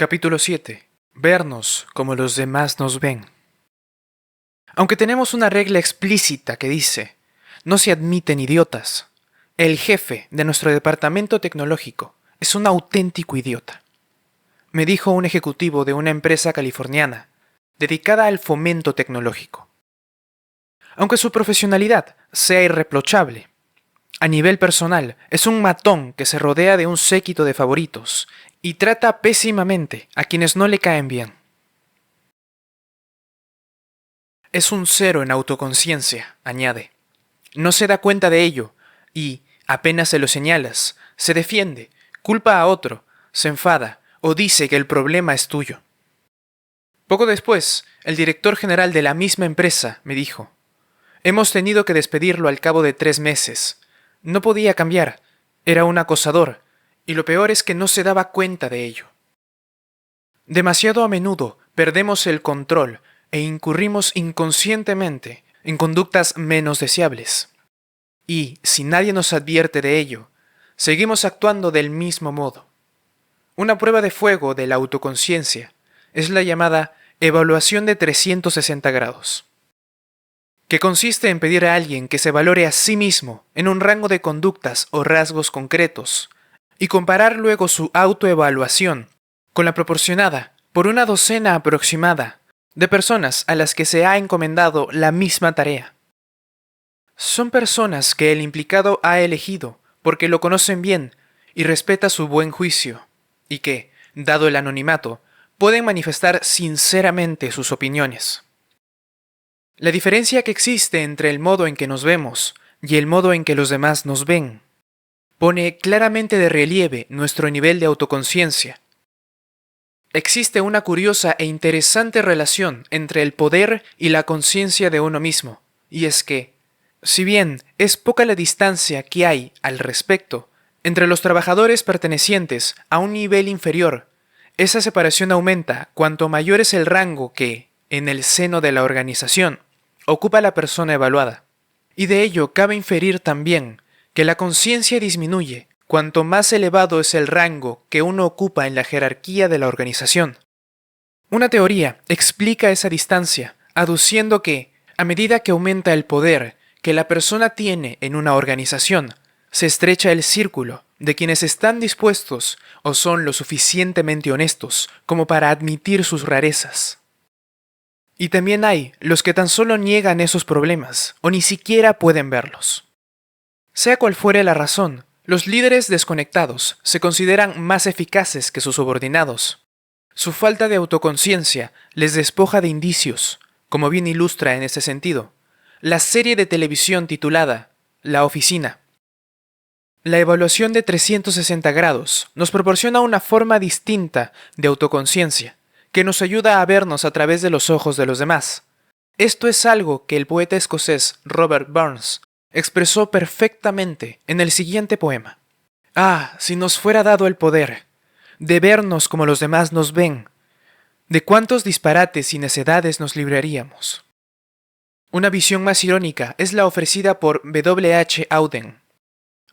Capítulo 7. Vernos como los demás nos ven. Aunque tenemos una regla explícita que dice, no se admiten idiotas, el jefe de nuestro departamento tecnológico es un auténtico idiota. Me dijo un ejecutivo de una empresa californiana, dedicada al fomento tecnológico. Aunque su profesionalidad sea irreprochable, a nivel personal es un matón que se rodea de un séquito de favoritos y trata pésimamente a quienes no le caen bien. Es un cero en autoconciencia, añade. No se da cuenta de ello y, apenas se lo señalas, se defiende, culpa a otro, se enfada o dice que el problema es tuyo. Poco después, el director general de la misma empresa me dijo, hemos tenido que despedirlo al cabo de 3 meses. No podía cambiar, era un acosador, y lo peor es que no se daba cuenta de ello. Demasiado a menudo perdemos el control e incurrimos inconscientemente en conductas menos deseables. Y, si nadie nos advierte de ello, seguimos actuando del mismo modo. Una prueba de fuego de la autoconciencia es la llamada evaluación de 360 grados, que consiste en pedir a alguien que se valore a sí mismo en un rango de conductas o rasgos concretos y comparar luego su autoevaluación con la proporcionada por una docena aproximada de personas a las que se ha encomendado la misma tarea. Son personas que el implicado ha elegido porque lo conocen bien y respeta su buen juicio, y que, dado el anonimato, pueden manifestar sinceramente sus opiniones. La diferencia que existe entre el modo en que nos vemos y el modo en que los demás nos ven pone claramente de relieve nuestro nivel de autoconciencia. Existe una curiosa e interesante relación entre el poder y la conciencia de uno mismo, y es que, si bien es poca la distancia que hay al respecto entre los trabajadores pertenecientes a un nivel inferior, esa separación aumenta cuanto mayor es el rango que, en el seno de la organización, ocupa la persona evaluada. Y de ello cabe inferir también que la conciencia disminuye cuanto más elevado es el rango que uno ocupa en la jerarquía de la organización. Una teoría explica esa distancia, aduciendo que, a medida que aumenta el poder que la persona tiene en una organización, se estrecha el círculo de quienes están dispuestos o son lo suficientemente honestos como para admitir sus rarezas. Y también hay los que tan solo niegan esos problemas o ni siquiera pueden verlos. Sea cual fuere la razón, los líderes desconectados se consideran más eficaces que sus subordinados. Su falta de autoconciencia les despoja de indicios, como bien ilustra en ese sentido la serie de televisión titulada La Oficina. La evaluación de 360 grados nos proporciona una forma distinta de autoconciencia, que nos ayuda a vernos a través de los ojos de los demás. Esto es algo que el poeta escocés Robert Burns expresó perfectamente en el siguiente poema. Ah, si nos fuera dado el poder de vernos como los demás nos ven, ¿de cuántos disparates y necedades nos libraríamos? Una visión más irónica es la ofrecida por W. H. Auden,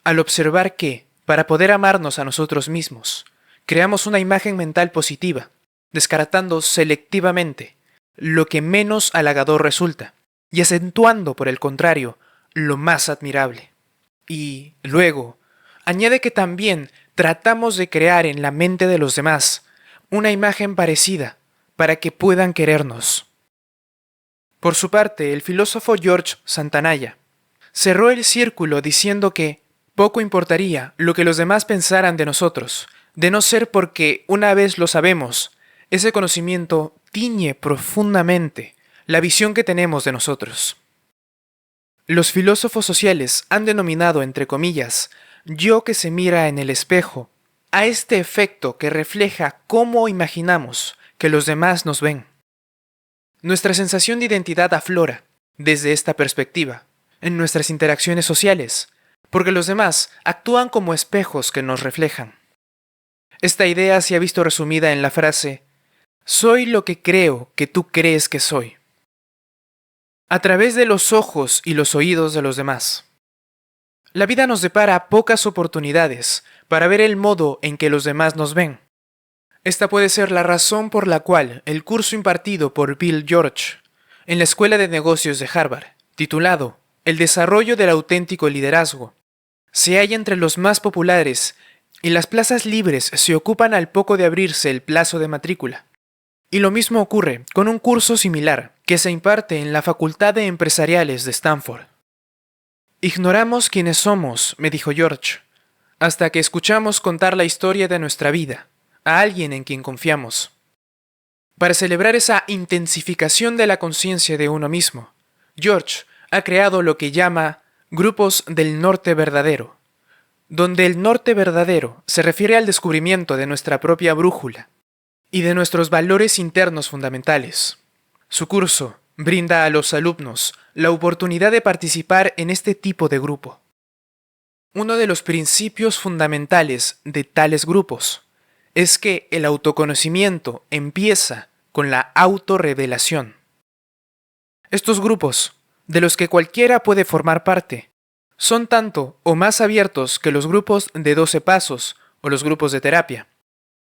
al observar que, para poder amarnos a nosotros mismos, creamos una imagen mental positiva, descartando selectivamente lo que menos halagador resulta, y acentuando, por el contrario, lo más admirable. Y, luego, añade que también tratamos de crear en la mente de los demás una imagen parecida para que puedan querernos. Por su parte, el filósofo George Santayana cerró el círculo diciendo que poco importaría lo que los demás pensaran de nosotros, de no ser porque, una vez lo sabemos, ese conocimiento tiñe profundamente la visión que tenemos de nosotros. Los filósofos sociales han denominado, entre comillas, yo que se mira en el espejo, a este efecto que refleja cómo imaginamos que los demás nos ven. Nuestra sensación de identidad aflora, desde esta perspectiva, en nuestras interacciones sociales, porque los demás actúan como espejos que nos reflejan. Esta idea se ha visto resumida en la frase, soy lo que creo que tú crees que soy, a través de los ojos y los oídos de los demás. La vida nos depara pocas oportunidades para ver el modo en que los demás nos ven. Esta puede ser la razón por la cual el curso impartido por Bill George en la Escuela de Negocios de Harvard, titulado El desarrollo del auténtico liderazgo, se halla entre los más populares y las plazas libres se ocupan al poco de abrirse el plazo de matrícula. Y lo mismo ocurre con un curso similar que se imparte en la Facultad de Empresariales de Stanford. Ignoramos quiénes somos, me dijo George, hasta que escuchamos contar la historia de nuestra vida a alguien en quien confiamos. Para celebrar esa intensificación de la conciencia de uno mismo, George ha creado lo que llama grupos del norte verdadero, donde el norte verdadero se refiere al descubrimiento de nuestra propia brújula y de nuestros valores internos fundamentales. Su curso brinda a los alumnos la oportunidad de participar en este tipo de grupo. Uno de los principios fundamentales de tales grupos es que el autoconocimiento empieza con la autorrevelación. Estos grupos, de los que cualquiera puede formar parte, son tanto o más abiertos que los grupos de 12 pasos o los grupos de terapia,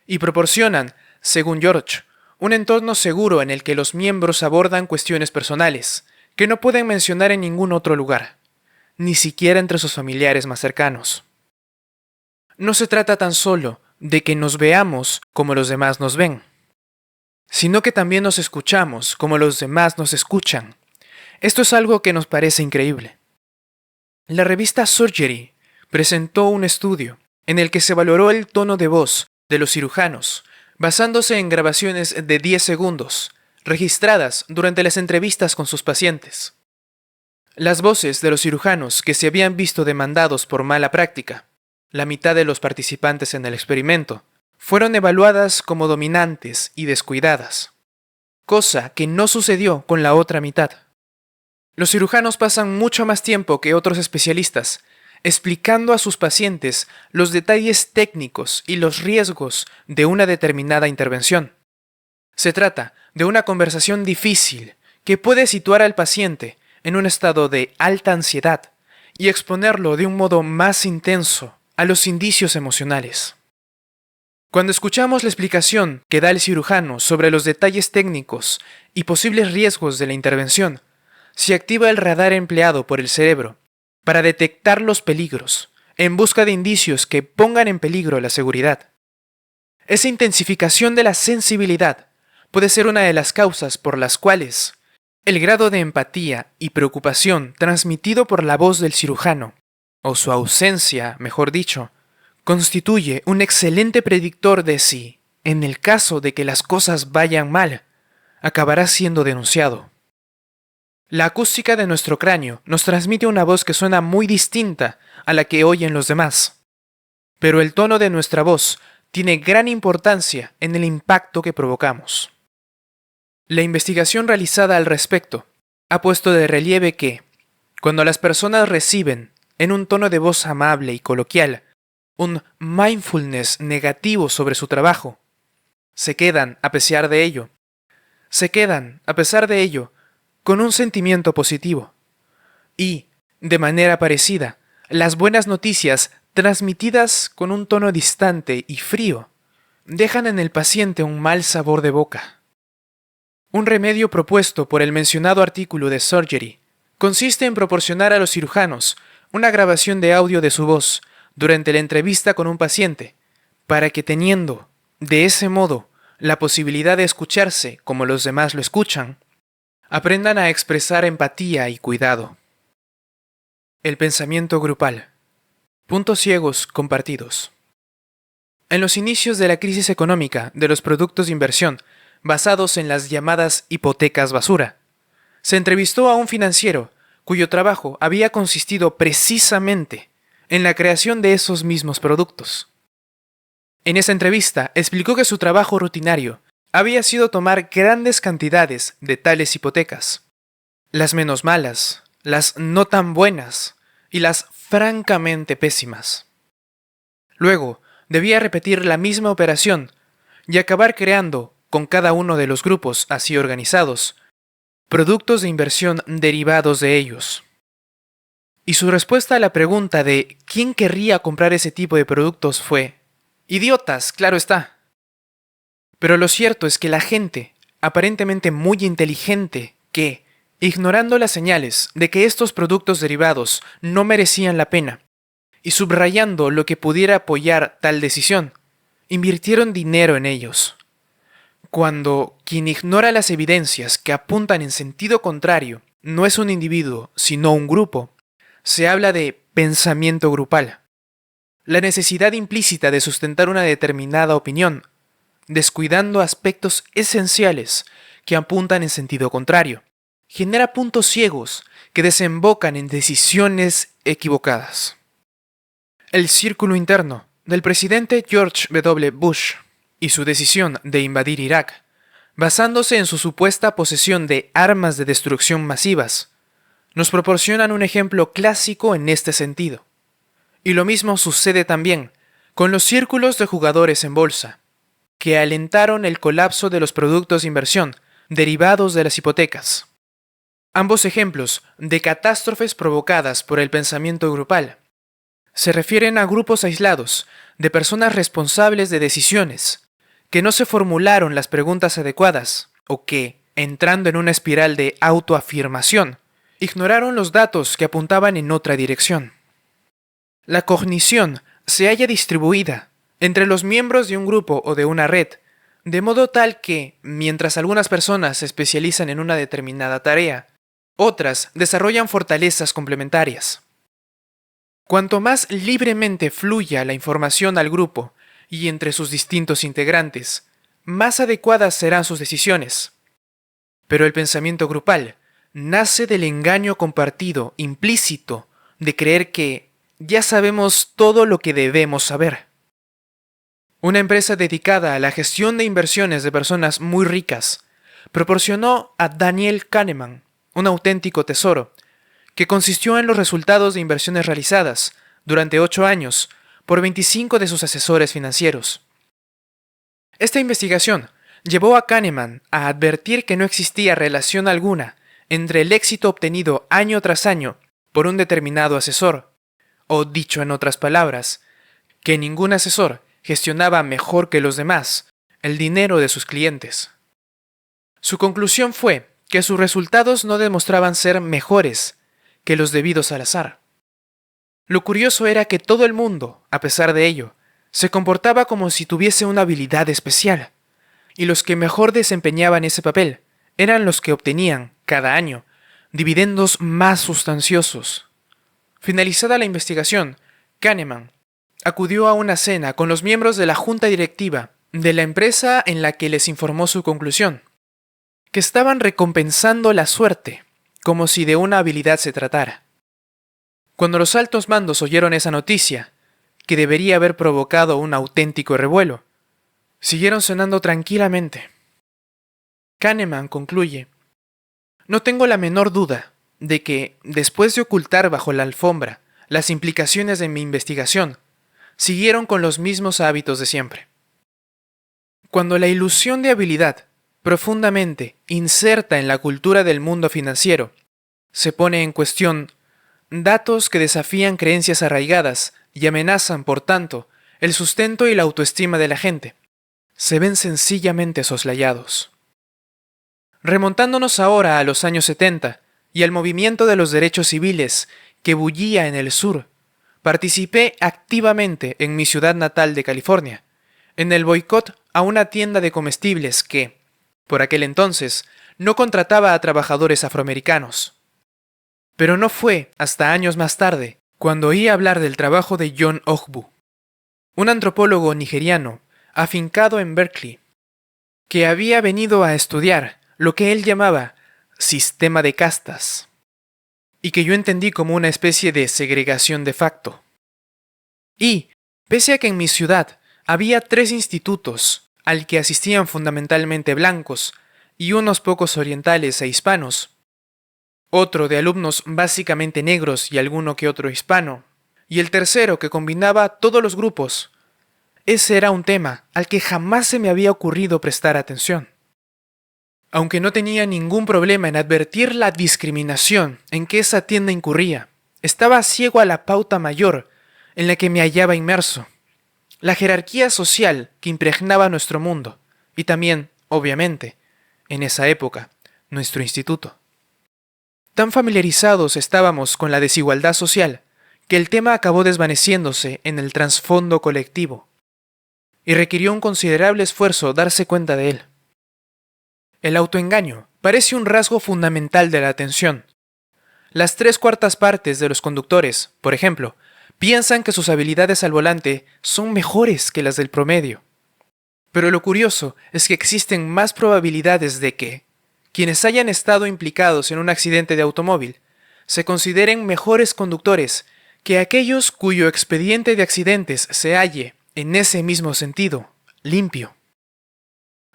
y proporcionan, según George, un entorno seguro en el que los miembros abordan cuestiones personales que no pueden mencionar en ningún otro lugar, ni siquiera entre sus familiares más cercanos. No se trata tan solo de que nos veamos como los demás nos ven, sino que también nos escuchamos como los demás nos escuchan. Esto es algo que nos parece increíble. La revista Surgery presentó un estudio en el que se valoró el tono de voz de los cirujanos, basándose en grabaciones de 10 segundos, registradas durante las entrevistas con sus pacientes. Las voces de los cirujanos que se habían visto demandados por mala práctica, la mitad de los participantes en el experimento, fueron evaluadas como dominantes y descuidadas, cosa que no sucedió con la otra mitad. Los cirujanos pasan mucho más tiempo que otros especialistas explicando a sus pacientes los detalles técnicos y los riesgos de una determinada intervención. Se trata de una conversación difícil que puede situar al paciente en un estado de alta ansiedad y exponerlo de un modo más intenso a los indicios emocionales. Cuando escuchamos la explicación que da el cirujano sobre los detalles técnicos y posibles riesgos de la intervención, se activa el radar empleado por el cerebro para detectar los peligros en busca de indicios que pongan en peligro la seguridad. Esa intensificación de la sensibilidad puede ser una de las causas por las cuales el grado de empatía y preocupación transmitido por la voz del cirujano, o su ausencia, mejor dicho, constituye un excelente predictor de si, en el caso de que las cosas vayan mal, acabará siendo denunciado. La acústica de nuestro cráneo nos transmite una voz que suena muy distinta a la que oyen los demás, pero el tono de nuestra voz tiene gran importancia en el impacto que provocamos. La investigación realizada al respecto ha puesto de relieve que, cuando las personas reciben, en un tono de voz amable y coloquial, un mindfulness negativo sobre su trabajo, se quedan, a pesar de ello, con un sentimiento positivo. Y, de manera parecida, las buenas noticias transmitidas con un tono distante y frío dejan en el paciente un mal sabor de boca. Un remedio propuesto por el mencionado artículo de Surgery consiste en proporcionar a los cirujanos una grabación de audio de su voz durante la entrevista con un paciente, para que teniendo, de ese modo, la posibilidad de escucharse como los demás lo escuchan, aprendan a expresar empatía y cuidado. El pensamiento grupal. Puntos ciegos compartidos. En los inicios de la crisis económica de los productos de inversión basados en las llamadas hipotecas basura, se entrevistó a un financiero cuyo trabajo había consistido precisamente en la creación de esos mismos productos. En esa entrevista explicó que su trabajo rutinario había sido tomar grandes cantidades de tales hipotecas, las menos malas, las no tan buenas y las francamente pésimas. Luego, debía repetir la misma operación y acabar creando, con cada uno de los grupos así organizados, productos de inversión derivados de ellos. Y su respuesta a la pregunta de ¿quién querría comprar ese tipo de productos fue: idiotas, claro está. Pero lo cierto es que la gente, aparentemente muy inteligente, que, ignorando las señales de que estos productos derivados no merecían la pena, y subrayando lo que pudiera apoyar tal decisión, invirtieron dinero en ellos. Cuando quien ignora las evidencias que apuntan en sentido contrario no es un individuo, sino un grupo, se habla de pensamiento grupal. La necesidad implícita de sustentar una determinada opinión, descuidando aspectos esenciales que apuntan en sentido contrario, genera puntos ciegos que desembocan en decisiones equivocadas. El círculo interno del presidente George W. Bush y su decisión de invadir Irak, basándose en su supuesta posesión de armas de destrucción masivas, nos proporcionan un ejemplo clásico en este sentido. Y lo mismo sucede también con los círculos de jugadores en bolsa, que alentaron el colapso de los productos de inversión derivados de las hipotecas. Ambos ejemplos de catástrofes provocadas por el pensamiento grupal se refieren a grupos aislados de personas responsables de decisiones que no se formularon las preguntas adecuadas o que, entrando en una espiral de autoafirmación, ignoraron los datos que apuntaban en otra dirección. La cognición se halla distribuida entre los miembros de un grupo o de una red, de modo tal que, mientras algunas personas se especializan en una determinada tarea, otras desarrollan fortalezas complementarias. Cuanto más libremente fluya la información al grupo y entre sus distintos integrantes, más adecuadas serán sus decisiones. Pero el pensamiento grupal nace del engaño compartido, implícito, de creer que ya sabemos todo lo que debemos saber. Una empresa dedicada a la gestión de inversiones de personas muy ricas proporcionó a Daniel Kahneman un auténtico tesoro, que consistió en los resultados de inversiones realizadas durante 8 años por 25 de sus asesores financieros. Esta investigación llevó a Kahneman a advertir que no existía relación alguna entre el éxito obtenido año tras año por un determinado asesor, o dicho en otras palabras, que ningún asesor gestionaba mejor que los demás el dinero de sus clientes. Su conclusión fue que sus resultados no demostraban ser mejores que los debidos al azar. Lo curioso era que todo el mundo, a pesar de ello, se comportaba como si tuviese una habilidad especial, y los que mejor desempeñaban ese papel eran los que obtenían, cada año, dividendos más sustanciosos. Finalizada la investigación, Kahneman acudió a una cena con los miembros de la junta directiva de la empresa en la que les informó su conclusión, que estaban recompensando la suerte, como si de una habilidad se tratara. Cuando los altos mandos oyeron esa noticia, que debería haber provocado un auténtico revuelo, siguieron cenando tranquilamente. Kahneman concluye: no tengo la menor duda de que, después de ocultar bajo la alfombra las implicaciones de mi investigación, siguieron con los mismos hábitos de siempre. Cuando la ilusión de habilidad, profundamente inserta en la cultura del mundo financiero, se pone en cuestión, datos que desafían creencias arraigadas y amenazan, por tanto, el sustento y la autoestima de la gente, se ven sencillamente soslayados. Remontándonos ahora a los años 70 y al movimiento de los derechos civiles que bullía en el sur, participé activamente en mi ciudad natal de California, en el boicot a una tienda de comestibles que, por aquel entonces, no contrataba a trabajadores afroamericanos. Pero no fue hasta años más tarde cuando oí hablar del trabajo de John Ogbu, un antropólogo nigeriano afincado en Berkeley, que había venido a estudiar lo que él llamaba sistema de castas, y que yo entendí como una especie de segregación de facto. Y, pese a que en mi ciudad había 3 institutos al que asistían fundamentalmente blancos y unos pocos orientales e hispanos, otro de alumnos básicamente negros y alguno que otro hispano, y el tercero que combinaba todos los grupos, ese era un tema al que jamás se me había ocurrido prestar atención. Aunque no tenía ningún problema en advertir la discriminación en que esa tienda incurría, estaba ciego a la pauta mayor en la que me hallaba inmerso, la jerarquía social que impregnaba nuestro mundo, y también, obviamente, en esa época, nuestro instituto. Tan familiarizados estábamos con la desigualdad social que el tema acabó desvaneciéndose en el trasfondo colectivo y requirió un considerable esfuerzo darse cuenta de él. El autoengaño parece un rasgo fundamental de la atención. Las 3/4 partes de los conductores, por ejemplo, piensan que sus habilidades al volante son mejores que las del promedio. Pero lo curioso es que existen más probabilidades de que quienes hayan estado implicados en un accidente de automóvil se consideren mejores conductores que aquellos cuyo expediente de accidentes se halle, en ese mismo sentido, limpio.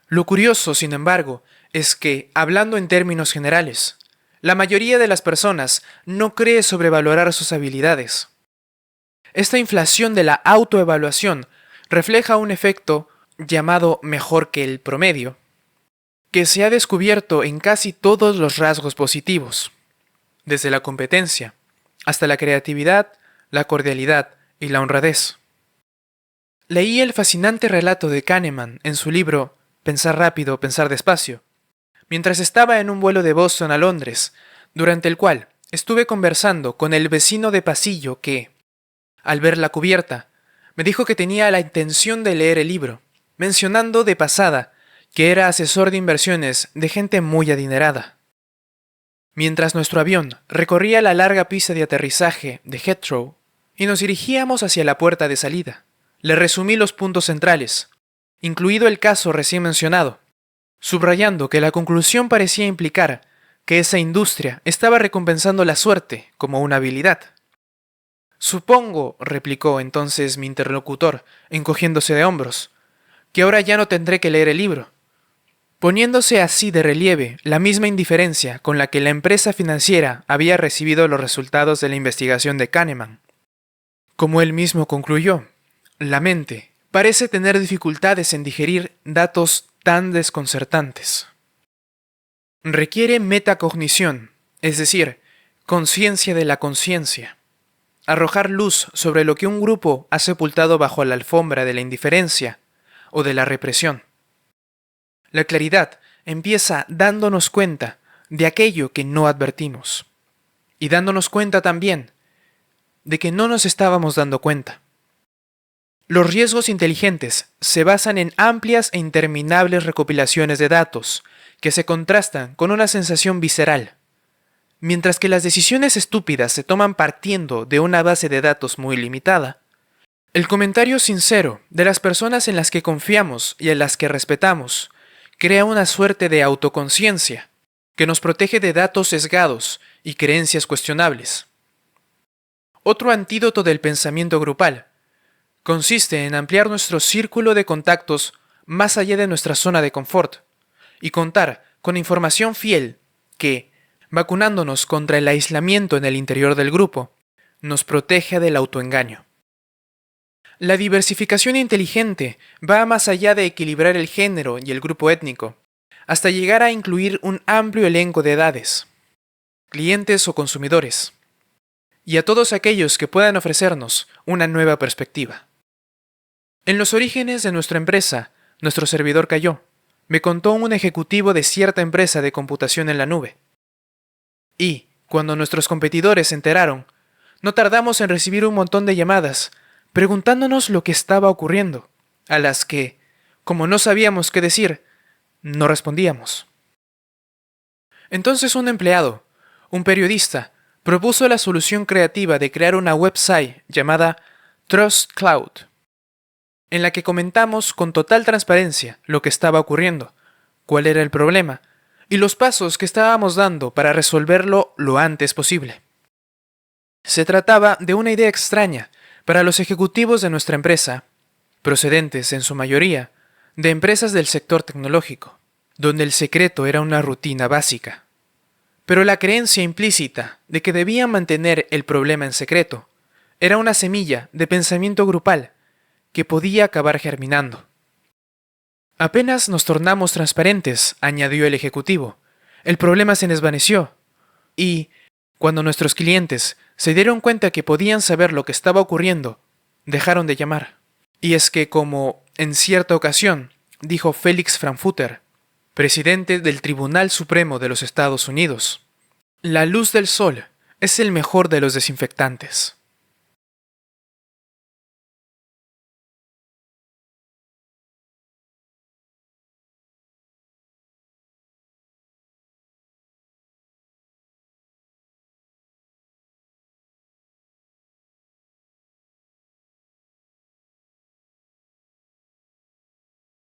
Lo curioso, sin embargo, es que, hablando en términos generales, la mayoría de las personas no cree sobrevalorar sus habilidades. Esta inflación de la autoevaluación refleja un efecto llamado mejor que el promedio, que se ha descubierto en casi todos los rasgos positivos, desde la competencia hasta la creatividad, la cordialidad y la honradez. Leí el fascinante relato de Kahneman en su libro Pensar rápido, pensar despacio, mientras estaba en un vuelo de Boston a Londres, durante el cual estuve conversando con el vecino de pasillo que, al ver la cubierta, me dijo que tenía la intención de leer el libro, mencionando de pasada que era asesor de inversiones de gente muy adinerada. Mientras nuestro avión recorría la larga pista de aterrizaje de Heathrow y nos dirigíamos hacia la puerta de salida, le resumí los puntos centrales, incluido el caso recién mencionado, subrayando que la conclusión parecía implicar que esa industria estaba recompensando la suerte como una habilidad. Supongo, replicó entonces mi interlocutor, encogiéndose de hombros, que ahora ya no tendré que leer el libro, poniéndose así de relieve la misma indiferencia con la que la empresa financiera había recibido los resultados de la investigación de Kahneman. Como él mismo concluyó, la mente parece tener dificultades en digerir datos tan desconcertantes. Requiere metacognición, es decir, conciencia de la conciencia. Arrojar luz sobre lo que un grupo ha sepultado bajo la alfombra de la indiferencia o de la represión. La claridad empieza dándonos cuenta de aquello que no advertimos y dándonos cuenta también de que no nos estábamos dando cuenta. Los riesgos inteligentes se basan en amplias e interminables recopilaciones de datos que se contrastan con una sensación visceral, mientras que las decisiones estúpidas se toman partiendo de una base de datos muy limitada. El comentario sincero de las personas en las que confiamos y en las que respetamos crea una suerte de autoconciencia que nos protege de datos sesgados y creencias cuestionables. Otro antídoto del pensamiento grupal consiste en ampliar nuestro círculo de contactos más allá de nuestra zona de confort y contar con información fiel que, vacunándonos contra el aislamiento en el interior del grupo, nos protege del autoengaño. La diversificación inteligente va más allá de equilibrar el género y el grupo étnico, hasta llegar a incluir un amplio elenco de edades, clientes o consumidores, y a todos aquellos que puedan ofrecernos una nueva perspectiva. En los orígenes de nuestra empresa, nuestro servidor cayó, me contó un ejecutivo de cierta empresa de computación en la nube. Y, cuando nuestros competidores se enteraron, no tardamos en recibir un montón de llamadas preguntándonos lo que estaba ocurriendo, a las que, como no sabíamos qué decir, no respondíamos. Entonces un empleado, un periodista, propuso la solución creativa de crear una website llamada Trust Cloud, en la que comentamos con total transparencia lo que estaba ocurriendo, cuál era el problema y los pasos que estábamos dando para resolverlo lo antes posible. Se trataba de una idea extraña para los ejecutivos de nuestra empresa, procedentes en su mayoría de empresas del sector tecnológico, donde el secreto era una rutina básica. Pero la creencia implícita de que debían mantener el problema en secreto era una semilla de pensamiento grupal que podía acabar germinando. Apenas nos tornamos transparentes, añadió el ejecutivo, el problema se desvaneció y, cuando nuestros clientes se dieron cuenta que podían saber lo que estaba ocurriendo, dejaron de llamar. Y es que, como en cierta ocasión dijo Félix Frankfurter, presidente del Tribunal Supremo de los Estados Unidos. La luz del sol es el mejor de los desinfectantes.